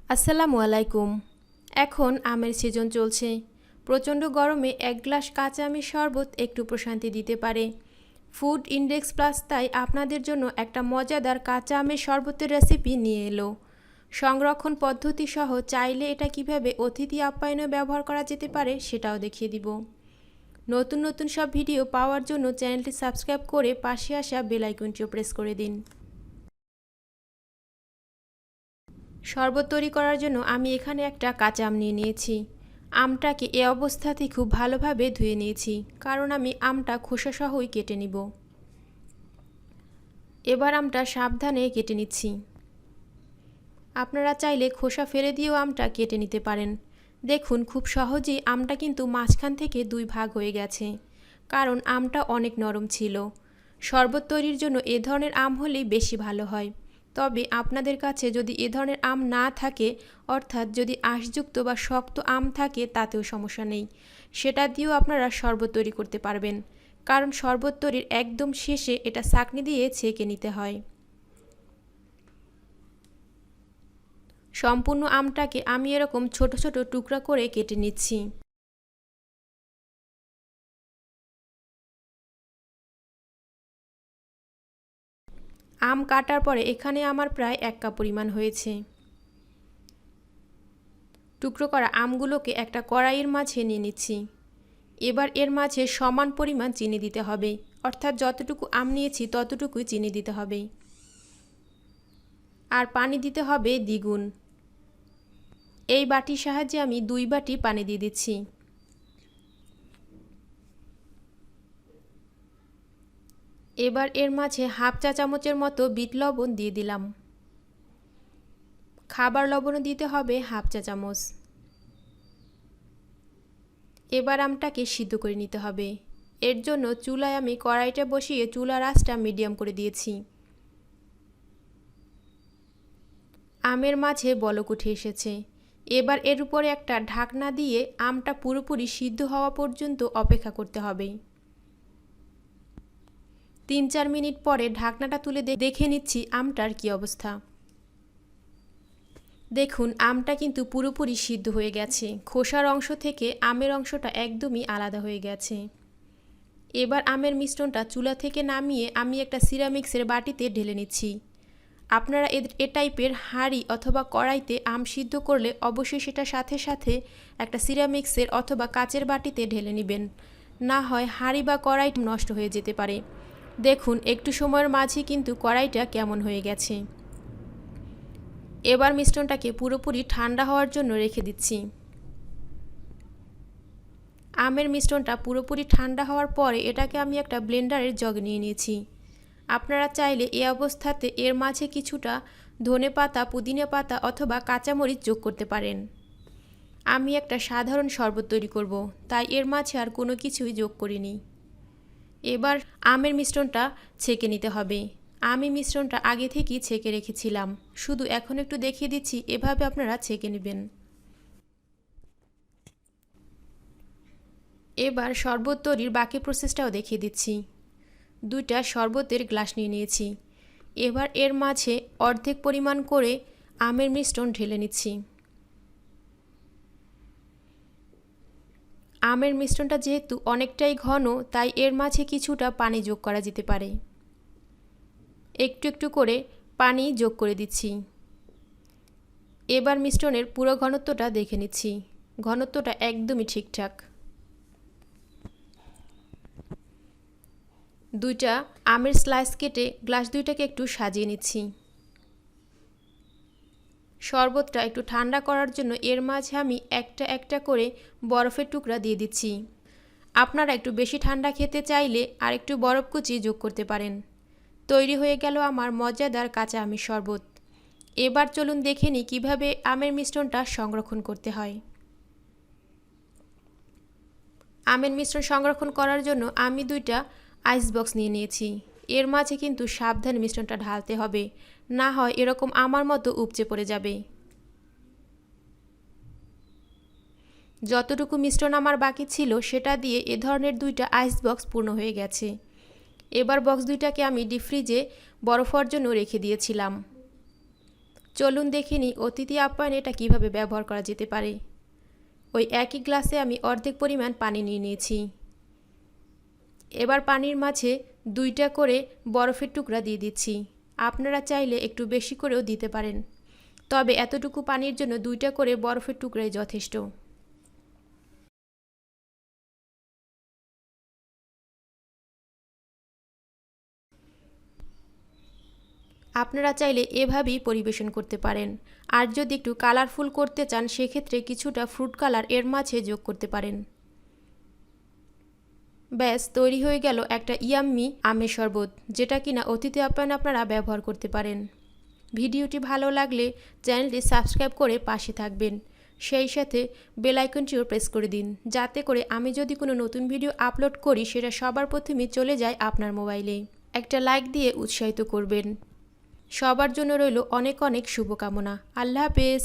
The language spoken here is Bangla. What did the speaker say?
আসসালামু আলাইকুম। এখন আমের সিজন চলছে। প্রচণ্ড গরমে এক গ্লাস কাঁচা আমের শরবত একটু প্রশান্তি দিতে পারে। ফুড ইন্ডেক্স প্লাস তাই আপনাদের জন্য একটা মজাদার কাঁচা আমের শরবতের রেসিপি নিয়ে এলো। সংরক্ষণ পদ্ধতি সহ চাইলে এটা কিভাবে অতিথি আপ্যায়নে ব্যবহার করা যেতে পারে সেটাও দেখিয়ে দিব। নতুন নতুন সব ভিডিও পাওয়ার জন্য চ্যানেলটি সাবস্ক্রাইব করে পাশে আসা বেল আইকনটিও প্রেস করে দিন। শরবত তৈরি করার জন্য আমি এখানে একটা কাঁচা আম নিয়ে নিয়েছি। আমটাকে এ অবস্থাতেই খুব ভালোভাবে ধুয়ে নিয়েছি, কারণ আমি আমটা খোসাসহই কেটে নিব। এবার আমটা সাবধানে কেটে নিচ্ছি। আপনারা চাইলে খোসা ফেলে দিয়েও আমটা কেটে নিতে পারেন। দেখুন, খুব সহজেই আমটা কিন্তু মাঝখান থেকে দুই ভাগ হয়ে গেছে, কারণ আমটা অনেক নরম ছিল। শরবত তৈরির জন্য এ ধরনের আম হলেই বেশি ভালো হয়। তবে আপনাদের কাছে যদি এ ধরনের আম না থাকে, অর্থাৎ যদি আঁশযুক্ত বা শক্ত আম থাকে, তাতেও সমস্যা নেই। সেটা দিয়েও আপনারা শরবত তৈরি করতে পারবেন, কারণ শরবত তৈরির একদম শেষে এটা ছাঁকনি দিয়ে ছেঁকে নিতে হয়। সম্পূর্ণ আমটাকে আমি এরকম ছোট ছোট টুকরা করে কেটে নিচ্ছি। আম কাটার পরে এখানে আমার প্রায় 1 কাপ পরিমাণ হয়েছে। টুকরো করা আমগুলোকে একটা কড়াইয়ের মাঝে নিয়ে নিচ্ছি। এবার এর মাঝে সমান পরিমাণ চিনি দিতে হবে, অর্থাৎ যতটুকু আম নিয়েছি ততটুকুই চিনি দিতে হবে। আর পানি দিতে হবে দ্বিগুণ। এই বাটির সাহায্যে আমি 2 বাটি পানি দিয়ে দিচ্ছি। এবার এর মাঝে হাফ চা চামচের মতো বিট লবণ দিয়ে দিলাম। খাবার লবণও দিতে হবে হাফ চা চামচ। এবার আমটাকে সিদ্ধ করে নিতে হবে। এর জন্য চুলায় আমি কড়াইটা বসিয়ে চুলার আঁচটা মিডিয়াম করে দিয়েছি। আমের মাঝে বলক উঠে এসেছে। এবার এর উপরে একটা ঢাকনা দিয়ে আমটা পুরোপুরি সিদ্ধ হওয়া পর্যন্ত অপেক্ষা করতে হবে। 3-4 মিনিট পরে ঢাকনাটা তুলে দেখে নিচ্ছি আমটার কি অবস্থা। দেখুন, আমটা কিন্তু পুরোপুরি সিদ্ধ হয়ে গেছে। খোসার অংশ থেকে আমের অংশটা একদমই আলাদা হয়ে গেছে। এবার আমের মিশ্রণটা চুলা থেকে নামিয়ে আমি একটা সিরামিক্সের বাটিতে ঢেলে নিচ্ছি। আপনারা এ টাইপের হাঁড়ি অথবা কড়াইতে আম সিদ্ধ করলে অবশ্যই সেটা সাথে সাথে একটা সিরামিক্সের অথবা কাচের বাটিতে ঢেলে নেবেন, না হয় হাঁড়ি বা কড়াই নষ্ট হয়ে যেতে পারে। দেখুন, একটু সময়ের মাঝে কিন্তু কড়াইটা কেমন হয়ে গেছে। এবার মিশ্রণটাকে পুরোপুরি ঠান্ডা হওয়ার জন্য রেখে দিচ্ছি। আমের মিশ্রণটা পুরোপুরি ঠান্ডা হওয়ার পরে এটাকে আমি একটা ব্লেন্ডারের জগে নিয়ে নিয়েছি। আপনারা চাইলে এই অবস্থাতে এর মাঝে কিছুটা ধনেপাতা, পুদিনা পাতা অথবা কাঁচামরিচ যোগ করতে পারেন। আমি একটা সাধারণ শরবত তৈরি করব, তাই এর মাঝে আর কোনো কিছুই যোগ করিনি। এবার আমের মিশ্রণটা ছেঁকে নিতে হবে। আমি মিশ্রণটা আগে থেকেই ছেঁকে রেখেছিলাম, শুধু এখন একটু দেখিয়ে দিচ্ছি এভাবে আপনারা ছেঁকে নেবেন। এবার শরবত তৈরির বাকি প্রসেসটাও দেখিয়ে দিচ্ছি। 2টা শরবতের গ্লাস নিয়ে নিয়েছি। এবার এর মাঝে অর্ধেক পরিমাণ করে আমের মিশ্রণ ঢেলে নিচ্ছি। আমের মিশ্রণটা যেহেতু অনেকটাই ঘন, তাই এর মাঝে কিছুটা পানি যোগ করা যেতে পারে। একটু একটু করে পানি যোগ করে দিচ্ছি। এবার মিশ্রণের পুরো ঘনত্বটা দেখে নিচ্ছি। ঘনত্বটা একদমই ঠিকঠাক। 2টা আমের স্লাইস কেটে গ্লাস 2টাকে একটু সাজিয়ে নিচ্ছি। শরবতটা একটু ঠান্ডা করার জন্য এর মাঝে আমি একটা একটা করে বরফের টুকরা দিয়ে দিচ্ছি। আপনারা একটু বেশি ঠান্ডা খেতে চাইলে আর একটু বরফ কুচি যোগ করতে পারেন। তৈরি হয়ে গেল আমার মজাদার কাঁচা আমের শরবত। এবার চলুন দেখে নিই কীভাবে আমের মিশ্রণটা সংরক্ষণ করতে হয়। আমের মিশ্রণ সংরক্ষণ করার জন্য আমি 2টা আইস বক্স নিয়ে নিয়েছি। এর মাঝে কিন্তু সাবধানে মিশ্রণটা ঢালতে হবে, না হয় এরকম আমার মতো উপচে পড়ে যাবে। যতটুকু মিশ্রণ আমার বাকি ছিল সেটা দিয়ে এ ধরনের 2টা আইস বক্স পূর্ণ হয়ে গেছে। এবার বক্স 2টাকে আমি ডিপ ফ্রিজে বরফ হওয়ার জন্য রেখে দিয়েছিলাম। চলুন দেখে নিই অতিথি আপ্যায়নে এটা কিভাবে ব্যবহার করা যেতে পারে। ওই একই গ্লাসে আমি অর্ধেক পরিমাণ পানি নিয়ে নিয়েছি। এবার পানির মাঝে 2টা করে বরফের টুকরা দিয়ে দিচ্ছি। আপনারা চাইলে একটু বেশি করেও দিতে পারেন, তবে এতটুকু পানির জন্য 2টা করে বরফের টুকরাই যথেষ্ট। আপনারা চাইলে এভাবেই পরিবেশন করতে পারেন। আর যদি একটু কালারফুল করতে চান সেক্ষেত্রে কিছুটা ফ্রুট কালার এর মাঝে যোগ করতে পারেন। ব্যাস তৈরি হয়ে গেল একটা ইয়াম্মি আমের শরবত, যেটা কিনা অতিথি আপ্যায়নে আপনারা ব্যবহার করতে পারেন। ভিডিওটি ভালো লাগলে চ্যানেলটি সাবস্ক্রাইব করে পাশে থাকবেন, সেই সাথে বেল আইকনটিও প্রেস করে দিন, যাতে করে আমি যদি কোনো নতুন ভিডিও আপলোড করি সেটা সবার প্রথমে চলে যায় আপনার মোবাইলে। একটা লাইক দিয়ে উৎসাহিত করবেন। সবার জন্য রইল অনেক অনেক শুভকামনা। আল্লাহ হাফেজ।